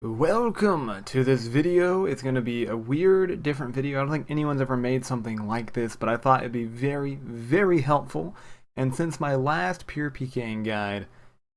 Welcome to this video. It's going to be a weird, different video. I don't think anyone's ever made something like this, but I thought it'd be very helpful. And since my last pure PKing guide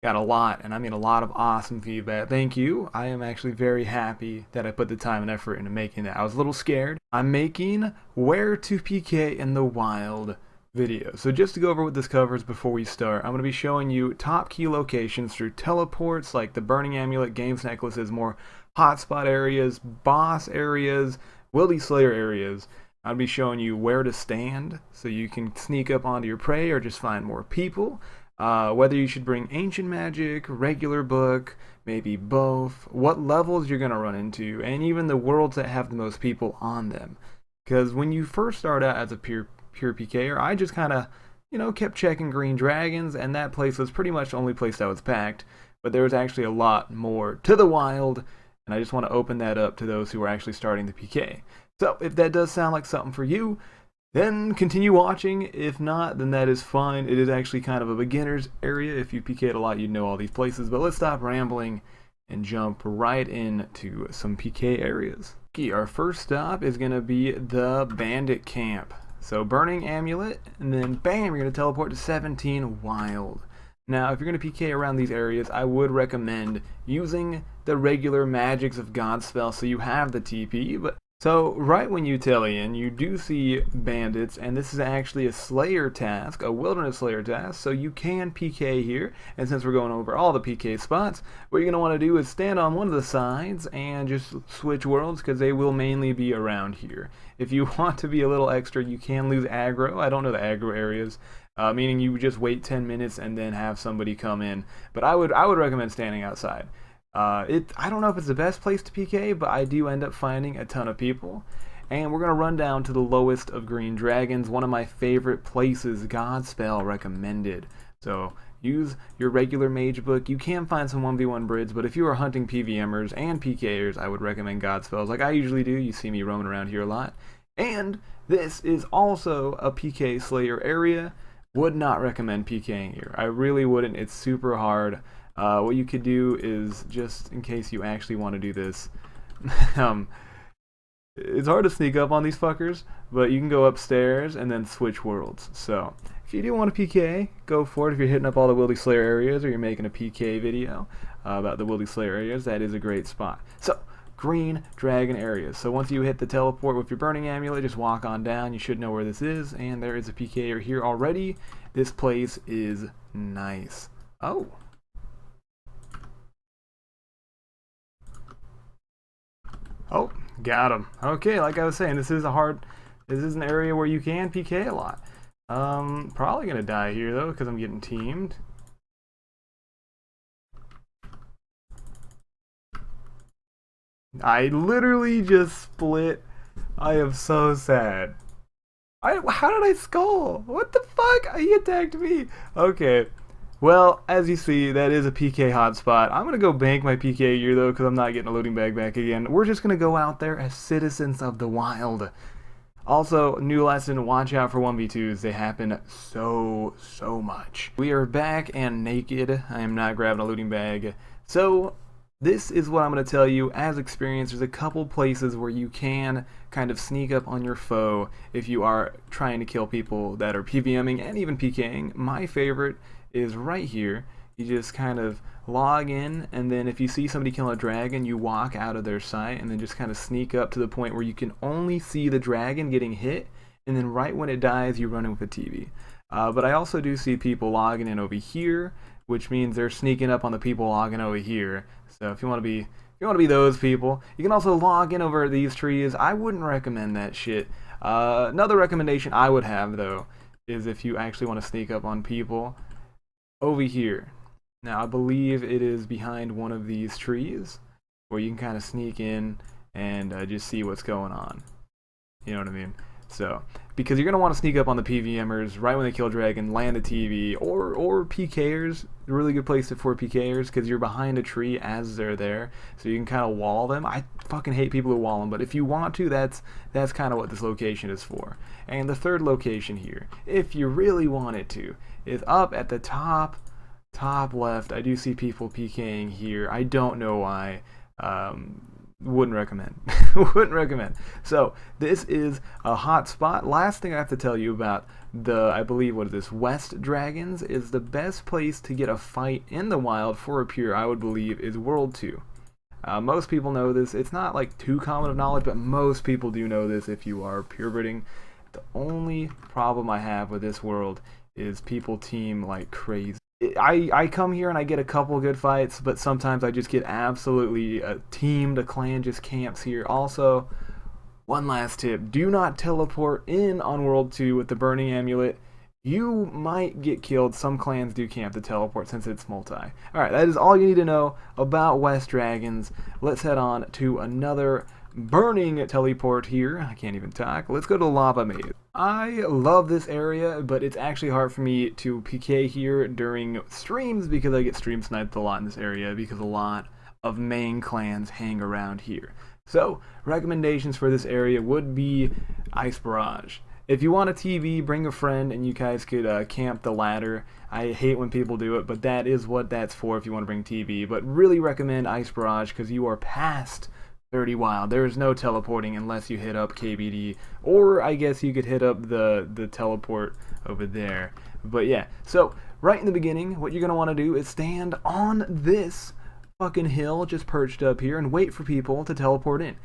got a lot, and I mean a lot of awesome feedback, thank you. I am actually very happy that I put the time and effort into making that. I was a little scared. I'm making where to PK in the wild video. So just to go over what this covers before we start, I'm going to be showing you top key locations through teleports like the Burning Amulet, Games Necklaces, more hotspot areas, boss areas, Wildy Slayer areas. I'll be showing you where to stand so you can sneak up onto your prey or just find more people. Whether you should bring ancient magic, regular book, maybe both, what levels you're going to run into, and even the worlds that have the most people on them. Because when you first start out as a pure PKer, I just kind of, kept checking green dragons, and that place was pretty much the only place that was packed. But there was actually a lot more to the wild, and I just want to open that up to those who are actually starting the PK. So if that does sound like something for you, then continue watching. If not, then that is fine. It is actually kind of a beginner's area. If you PK'd a lot, you'd know all these places. But let's stop rambling and jump right into some PK areas. Okay, our first stop is going to be the Bandit camp. So Burning Amulet, and then bam, you're going to teleport to 17 Wild. Now, if you're going to PK around these areas, I would recommend using the regular Magics of God spell so you have the TP. But so right when you tele in, you do see bandits, and this is actually a Slayer task, a Wilderness Slayer task, so you can PK here. And since we're going over all the PK spots, what you're going to want to do is stand on one of the sides and just switch worlds, because they will mainly be around here. If you want to be a little extra, you can lose aggro. I don't know the aggro areas, meaning you just wait 10 minutes and then have somebody come in. But I would recommend standing outside. I don't know if it's the best place to PK, but I do end up finding a ton of people. And we're going to run down to the lowest of green dragons, one of my favorite places, Godspell recommended. So use your regular mage book. You can find some 1v1 brids, but if you are hunting PVMers and PKers, I would recommend Godspells like I usually do. You see me roaming around here a lot. And this is also a PK Slayer area. Would not recommend PKing here. I really wouldn't. It's super hard. What you could do is, just in case you actually want to do this, it's hard to sneak up on these fuckers, but you can go upstairs and then switch worlds. So if you do want to PK, go for it. If you're hitting up all the Wildy Slayer areas, or you're making a PK video about the Wildy Slayer areas, that is a great spot. So green dragon areas. So once you hit the teleport with your Burning Amulet, just walk on down. You should know where this is, and there is a PKer here already. This place is nice. Oh. Oh, got him. Okay, like I was saying, this is an area where you can PK a lot. Probably gonna die here though, because I'm getting teamed. I literally just split. I am so sad. How did I skull? What the fuck? He attacked me. Okay. Well, as you see, that is a PK hotspot. I'm going to go bank my PK here, though, because I'm not getting a looting bag back again. We're just going to go out there as citizens of the wild. Also, new lesson, watch out for 1v2s. They happen so much. We are back and naked. I am not grabbing a looting bag. So this is what I'm going to tell you as experience. There's a couple places where you can kind of sneak up on your foe if you are trying to kill people that are PVMing and even PKing. My favorite is right here. You just kind of log in, and then if you see somebody killing a dragon, you walk out of their sight and then just kind of sneak up to the point where you can only see the dragon getting hit, and then right when it dies, you run in with a TV. But I also do see people logging in over here, which means they're sneaking up on the people logging over here. So if you want to be those people, you can also log in over these trees. I wouldn't recommend that shit. Another recommendation I would have though is if you actually want to sneak up on people, over here. Now I believe it is behind one of these trees where you can kind of sneak in and just see what's going on. You know what I mean? So, because you're going to want to sneak up on the PVMers right when they kill dragon, land the TV, or PKers. A really good place for PKers because you're behind a tree as they're there, so you can kind of wall them. I fucking hate people who wall them, but if you want to, that's kind of what this location is for. And the third location here, if you really wanted to, is up at the top left. I do see people PKing here. I don't know why. Wouldn't recommend. Wouldn't recommend. So this is a hotspot. Last thing I have to tell you about I believe, what is this, West Dragons, is the best place to get a fight in the wild for a pure, I would believe, is World 2. Most people know this. It's not like too common of knowledge, but most people do know this if you are purebreeding. The only problem I have with this world is people team like crazy. I come here and I get a couple good fights, but sometimes I just get absolutely teamed. A clan just camps here. Also, one last tip: do not teleport in on World 2 with the Burning Amulet. You might get killed. Some clans do camp the teleport since it's multi. Alright, that is all you need to know about West Dragons. Let's head on to another burning teleport here. I can't even talk. Let's go to Lava Maze. I love this area, but it's actually hard for me to PK here during streams because I get stream sniped a lot in this area because a lot of main clans hang around here. So, recommendations for this area would be Ice Barrage. If you want a TV, bring a friend and you guys could camp the ladder. I hate when people do it, but that is what that's for if you want to bring TV. But really recommend Ice Barrage because you are past 30 wild. There is no teleporting unless you hit up KBD, or I guess you could hit up the teleport over there. But yeah, so right in the beginning, what you're going to want to do is stand on this fucking hill just perched up here and wait for people to teleport in.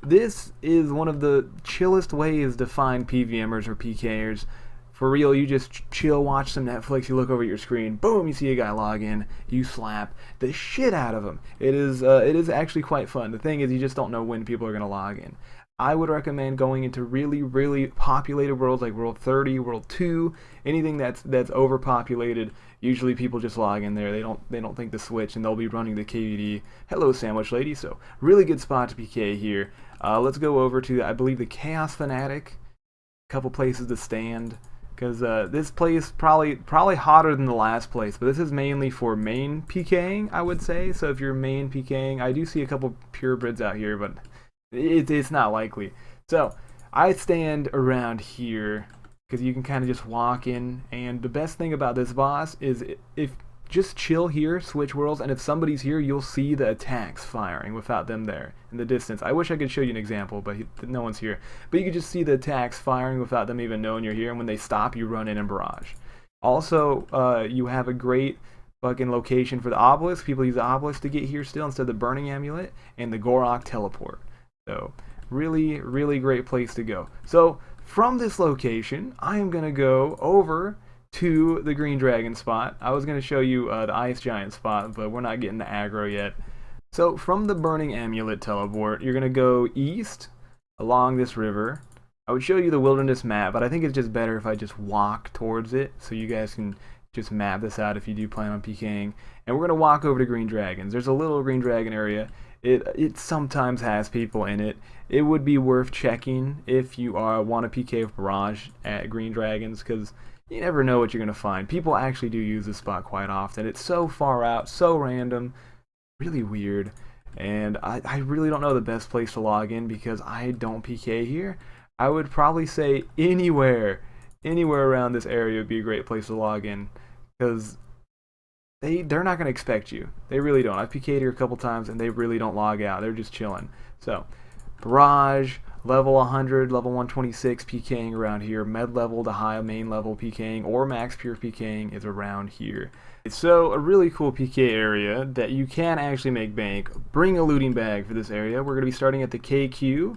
This is one of the chillest ways to find PVMers or PKers. For real, you just chill, watch some Netflix, you look over your screen, boom, you see a guy log in, you slap the shit out of him. It is actually quite fun. The thing is, you just don't know when people are going to log in. I would recommend going into really, really populated worlds like World 30, World 2, anything that's overpopulated. Usually people just log in there. They don't think to switch, and they'll be running the KVD. Hello, sandwich lady. So really good spot to PK here. Let's go over to, I believe, the Chaos Fanatic. A couple places to stand, because this place probably hotter than the last place, but this is mainly for main PKing, I would say. So if you're main PKing, I do see a couple purebreds out here, but it's not likely. So I stand around here because you can kind of just walk in, and the best thing about this boss is if just chill here, switch worlds, and if somebody's here, you'll see the attacks firing without them there in the distance. I wish I could show you an example, but no one's here. But you can just see the attacks firing without them even knowing you're here, and when they stop, you run in and barrage. Also, you have a great fucking location for the obelisk. People use the obelisk to get here still instead of the Burning Amulet, and the Gorok teleport. So, really, really great place to go. So, from this location, I am going to go over to the Green Dragon spot. I was going to show you the Ice Giant spot, but we're not getting the aggro yet. So from the Burning Amulet teleport, you're going to go east along this river. I would show you the wilderness map, but I think it's just better if I just walk towards it so you guys can just map this out if you do plan on PKing. And we're going to walk over to Green Dragons. There's a little Green Dragon area. It sometimes has people in it. It would be worth checking if you want to PK with Barrage at Green Dragons, because you never know what you're going to find. People actually do use this spot quite often. It's so far out, so random, really weird. And I really don't know the best place to log in because I don't PK here. I would probably say anywhere around this area would be a great place to log in, because they're not going to expect you. They really don't. I've PK'd here a couple times and they really don't log out. They're just chilling. So, Barrage, level 100, level 126 PKing around here. Med level to high main level PKing or max pure PKing is around here. So a really cool PK area that you can actually make bank. Bring a looting bag for this area. We're going to be starting at the KQ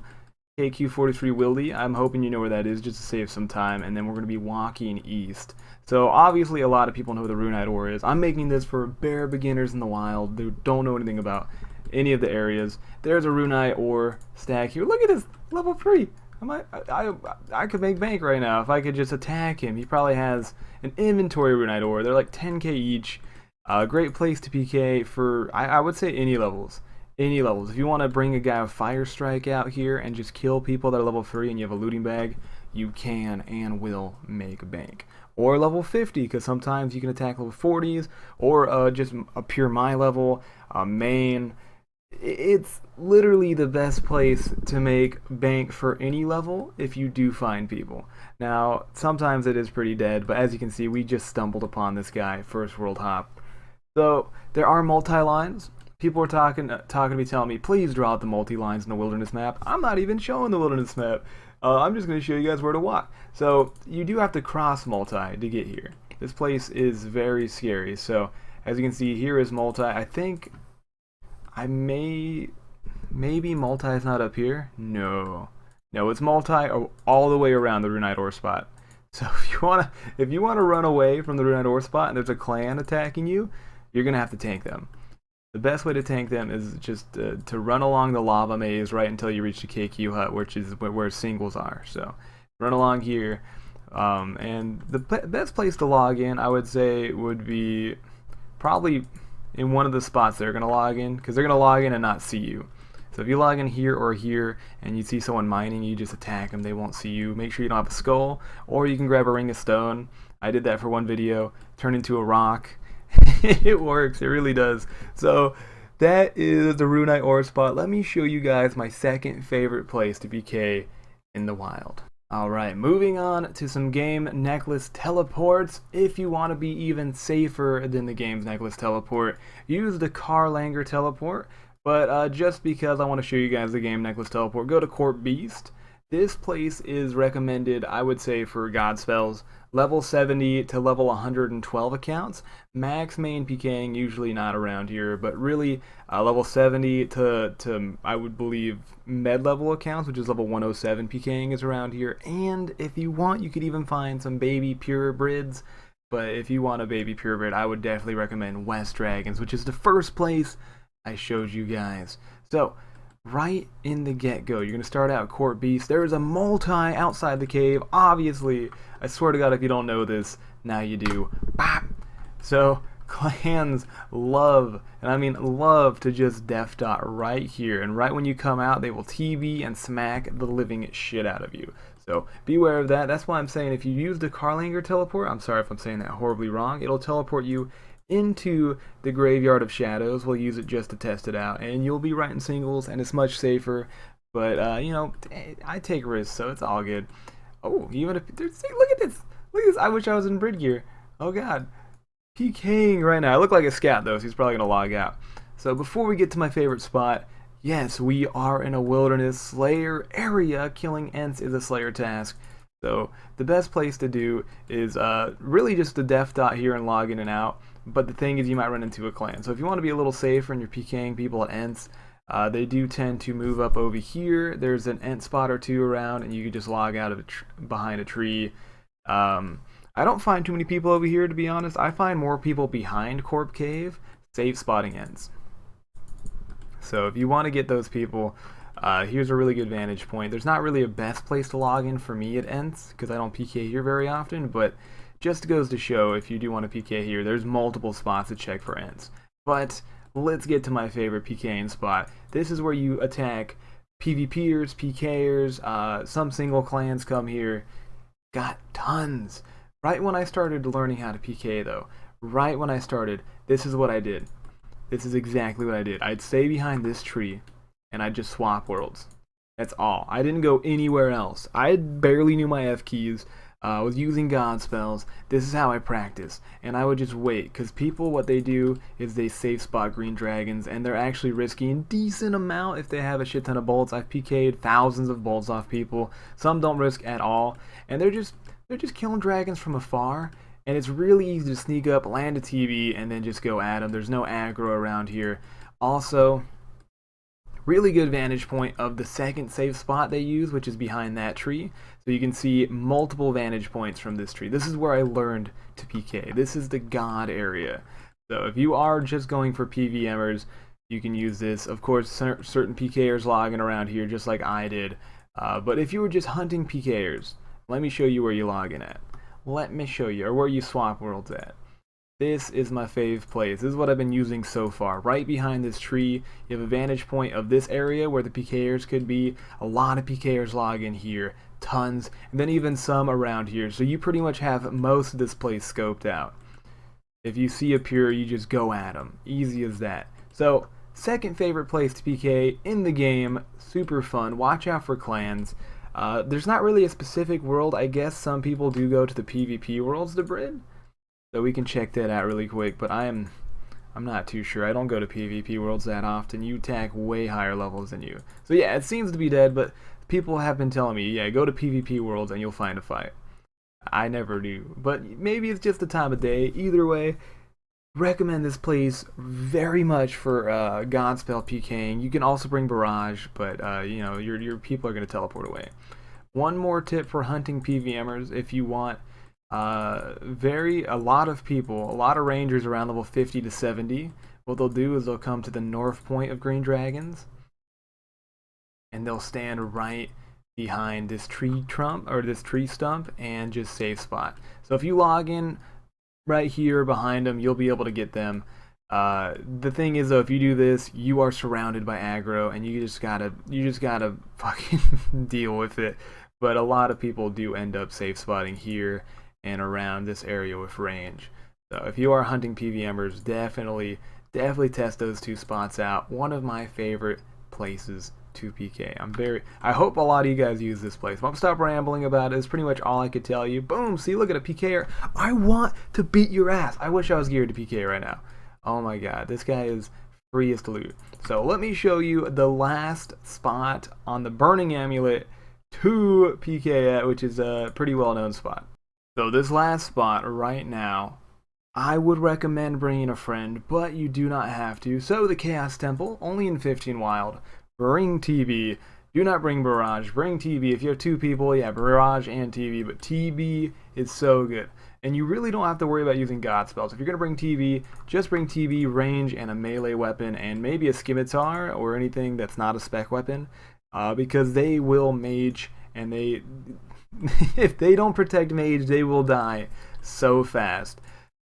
43 Wildy. I'm hoping you know where that is just to save some time, and then we're going to be walking east. So obviously a lot of people know who the Runite ore is. I'm making this for bare beginners in the wild who don't know anything about any of the areas. There's a Runite ore stack here. Look at this, level 3. I could make bank right now if I could just attack him. He probably has an inventory Runite ore. They're like 10k each. Great place to PK for, I would say, any levels. Any levels. If you want to bring a guy with Fire Strike out here and just kill people that are level 3 and you have a looting bag, you can and will make bank. Or level 50, because sometimes you can attack level 40s, or just a pure my level, main. It's literally the best place to make bank for any level if you do find people. Now, sometimes it is pretty dead, but as you can see, we just stumbled upon this guy, first world hop. So, there are multi-lines. People are talking to me, telling me, please draw out the multi-lines in the wilderness map. I'm not even showing the wilderness map. I'm just going to show you guys where to walk. So you do have to cross multi to get here. This place is very scary. So as you can see, here is multi. I think maybe multi is not up here. No, it's multi all the way around the Runite ore spot. So if you wanna run away from the Runite ore spot and there's a clan attacking you, you're gonna have to tank them. The best way to tank them is just to run along the lava maze right until you reach the KQ hut, which is where singles are. So run along here, and the best place to log in, I would say, would be probably in one of the spots they're going to log in, because they're going to log in and not see you. So if you log in here or here and you see someone mining, you just attack them, they won't see you. Make sure you don't have a skull, or you can grab a ring of stone. I did that for one video, turn into a rock. It works, it really does. So that is the Runite ore spot. Let me show you guys my second favorite place to PK in the wild. Alright, moving on to some game necklace teleports. If you want to be even safer than the game's necklace teleport, use the Carlanger teleport. But just because I want to show you guys the game necklace teleport, go to Corp Beast. This place is recommended, I would say, for God spells. Level 70 to level 112 accounts. Max main PKing usually not around here, but really level 70 to I would believe med level accounts, which is level 107 PKing is around here. And if you want, you could even find some baby purebrids. But if you want a baby purebred, I would definitely recommend West Dragons, which is the first place I showed you guys. So right in the get-go, you're going to start out Corp Beast. There is a multi outside the cave, obviously. I swear to God, if you don't know this, now you do. Bop! So clans love, and I mean love, to just def dot right here, and right when you come out, they will TB and smack the living shit out of you. So beware of that. That's why I'm saying if you use the Carlanger teleport, I'm sorry if I'm saying that horribly wrong, it'll teleport you into the Graveyard of Shadows. We'll use it just to test it out, and you'll be right in singles, and it's much safer. But you know, I take risks, so it's all good. Oh, even if see, look at this, look at this. I wish I was in Brid gear. Oh God, PKing right now. I look like a scat though, so he's probably gonna log out. So before we get to my favorite spot, yes, we are in a wilderness Slayer area. Killing Ents is a Slayer task. So the best place to do is really just the def dot here and log in and out. But the thing is, you might run into a clan. So if you want to be a little safer and you're PKing people at Ents, they do tend to move up over here. There's an Ent spot or two around, and you can just log out of behind a tree. I don't find too many people over here, to be honest. I find more people behind Corp Cave, safe spotting Ents. So if you want to get those people, here's a really good vantage point. There's not really a best place to log in for me at Ents, because I don't PK here very often, but just goes to show, if you do want to PK here, there's multiple spots to check for Ents. But let's get to my favorite PKing spot. This is where you attack PvPers, PKers, some single clans come here. Got tons. Right when I started learning how to PK though, right when I started, this is what I did. This is exactly what I did. I'd stay behind this tree and I'd just swap worlds. That's all. I didn't go anywhere else. I barely knew my F keys. I was using God spells. This is how I practice. And I would just wait, because people, what they do is they safe spot green dragons, and they're actually risking a decent amount if they have a shit ton of bolts. I've PK'd thousands of bolts off people. Some don't risk at all, and they're just killing dragons from afar. And it's really easy to sneak up, land a TB, and then just go at them. There's no aggro around here. Also, really good vantage point of the second safe spot they use, which is behind that tree. So you can see multiple vantage points from this tree. This is where I learned to PK. This is the God area. So if you are just going for PVMers, you can use this. Of course, certain PKers logging around here just like I did. But if you were just hunting PKers, let me show you where you log in at. Let me show you, or where you swap worlds at. This is my fave place. This is what I've been using so far. Right behind this tree, you have a vantage point of this area where the PKers could be. A lot of PKers log in here, tons, and then even some around here. So you pretty much have most of this place scoped out. If you see a pure, you just go at them. Easy as that. So, second favorite place to PK in the game. Super fun. Watch out for clans. There's not really a specific world. I guess some people do go to the PvP worlds to Brid. So we can check that out really quick, but I'm I'm not too sure. I don't go to PvP worlds that often. You attack way higher levels than you. So yeah, it seems to be dead, but people have been telling me, yeah, go to PvP worlds and you'll find a fight. I never do, but maybe it's just the time of day. Either way, recommend this place very much for Godspell PKing. You can also bring Barrage, but you know, your people are going to teleport away. One more tip for hunting PVMers: if you want a lot of people, a lot of rangers around level 50 to 70, what they'll do is they'll come to the north point of Green Dragons and they'll stand right behind this tree trunk or this tree stump and just safe spot. So if you log in right here behind them, you'll be able to get them. The thing is though, if you do this, you are surrounded by aggro and you just gotta fucking deal with it. But a lot of people do end up safe spotting here and around this area with range. So if you are hunting PVMers, definitely test those two spots out. One of my favorite places to PK. I hope a lot of you guys use this place. I'm gonna stop rambling about it. It's pretty much all I could tell you. Boom, see, look at a PKer. I want to beat your ass. I wish I was geared to PK right now. Oh my god, this guy is freest loot. So let me show you the last spot on the Burning Amulet to PK at, which is a pretty well known spot. So this last spot right now, I would recommend bringing a friend, but you do not have to. So the Chaos Temple, only in 15 Wild. Bring TB. Do not bring Barrage. Bring TB. If you have two people, yeah, Barrage and TB, but TB is so good. And you really don't have to worry about using God spells. If you're going to bring TB, just bring TB, range, and a melee weapon, and maybe a scimitar or anything that's not a spec weapon, because they will mage, and they if they don't protect mage, they will die so fast.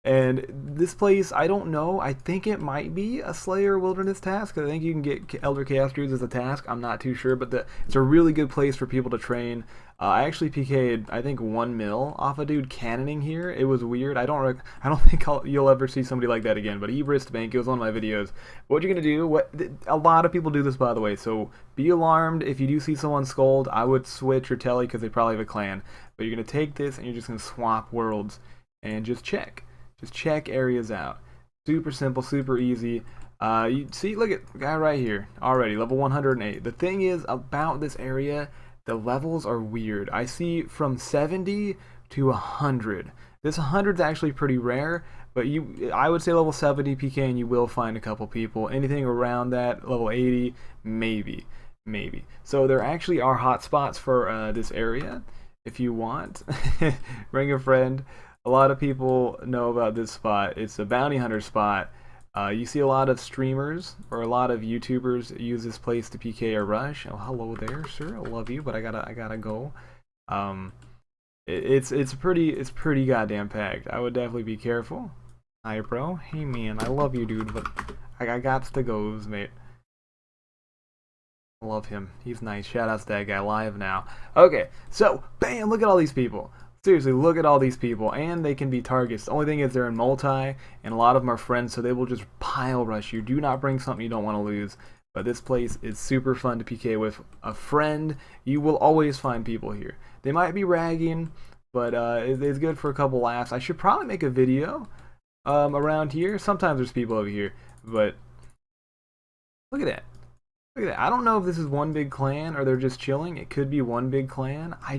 And this place, I don't know, I think it might be a Slayer Wilderness task. I think you can get Elder Chaos Druids as a task. I'm not too sure, but it's a really good place for people to train. I actually PK'd, I think, 1 mil off a dude cannoning here. It was weird. I don't think you'll ever see somebody like that again, but he risked bank. It was one of my videos. What you're going to do, a lot of people do this, by the way, so be alarmed if you do see someone scold. I would switch or telly because they probably have a clan. But you're going to take this and you're just going to swap worlds and just check. Just check areas out. Super simple, super easy. You see, look at the guy right here. Already, level 108. The thing is about this area, the levels are weird. I see from 70 to 100. This 100 is actually pretty rare, but I would say level 70 PK and you will find a couple people. Anything around that, level 80, maybe. So there actually are hotspots for this area if you want. Bring a friend. A lot of people know about this spot. It's a bounty hunter spot. You see a lot of streamers or a lot of YouTubers use this place to PK or rush. Oh, hello there, sir. I love you, but I gotta go. It's pretty goddamn packed. I would definitely be careful. Hi, bro. Hey, man. I love you, dude, but I got to go, mate. I love him. He's nice. Shout out to that guy live now. Okay, so bam! Look at all these people. Seriously, look at all these people, and they can be targets. The only thing is they're in multi, and a lot of them are friends, so they will just pile rush you. Do not bring something you don't want to lose. But this place is super fun to PK with a friend. You will always find people here. They might be ragging, but it's good for a couple laughs. I should probably make a video around here. Sometimes there's people over here, but look at that. Look at that. I don't know if this is one big clan or they're just chilling. It could be one big clan. I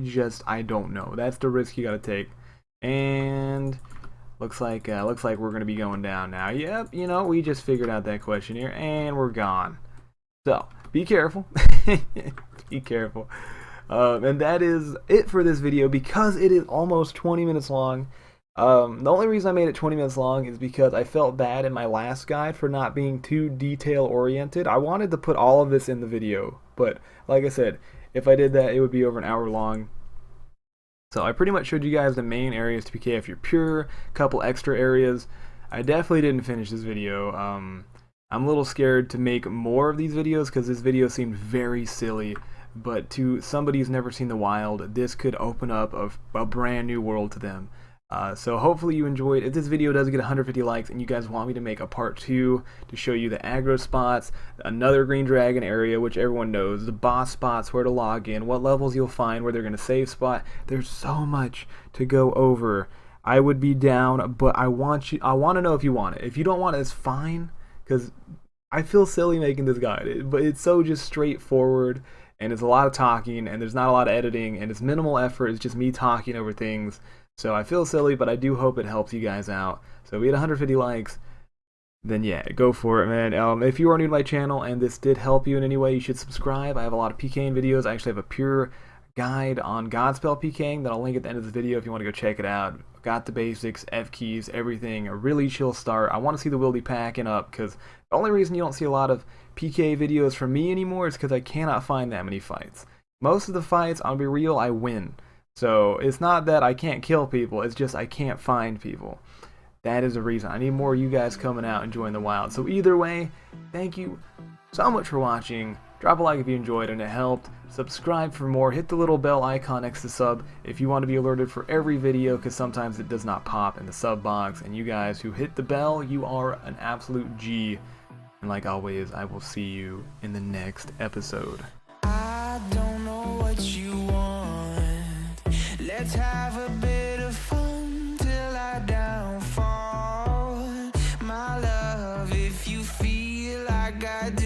don't know. That's the risk you gotta take. And looks like we're gonna be going down now. Yep, you know, we just figured out that question here, and we're gone. So be careful. Be careful. And that is it for this video because it is almost 20 minutes long. The only reason I made it 20 minutes long is because I felt bad in my last guide for not being too detail oriented. I wanted to put all of this in the video, but like I said, if I did that, it would be over an hour long. So I pretty much showed you guys the main areas to PK if you're pure, a couple extra areas. I definitely didn't finish this video. I'm a little scared to make more of these videos because this video seemed very silly. But to somebody who's never seen the wild, this could open up a brand new world to them. So hopefully you enjoyed. If this video does get 150 likes and you guys want me to make a part 2 to show you the aggro spots, another green dragon area, which everyone knows, the boss spots, where to log in, what levels you'll find, where they're going to save spot, there's so much to go over. I would be down, but I want to know if you want it. If you don't want it, it's fine, because I feel silly making this guide, but it's so just straightforward, and it's a lot of talking, and there's not a lot of editing, and it's minimal effort. It's just me talking over things. So I feel silly, but I do hope it helps you guys out. So we had 150 likes. Then yeah, go for it, man. If you are new to my channel and this did help you in any way, you should subscribe. I have a lot of PKing videos. I actually have a pure guide on Godspell PKing that I'll link at the end of this video if you want to go check it out. Got the basics, F keys, everything. A really chill start. I want to see the Wildy packing up, because the only reason you don't see a lot of PK videos from me anymore is because I cannot find that many fights. Most of the fights, I'll be real, I win. So it's not that I can't kill people, it's just I can't find people. That is the reason. I need more of you guys coming out and joining the wild. So either way, thank you so much for watching. Drop a like if you enjoyed and it helped. Subscribe for more. Hit the little bell icon next to sub if you want to be alerted for every video, because sometimes it does not pop in the sub box. And you guys who hit the bell, you are an absolute G. And like always, I will see you in the next episode. I don't know what you want. Let's have a bit of fun till I downfall. My love, if you feel like I do.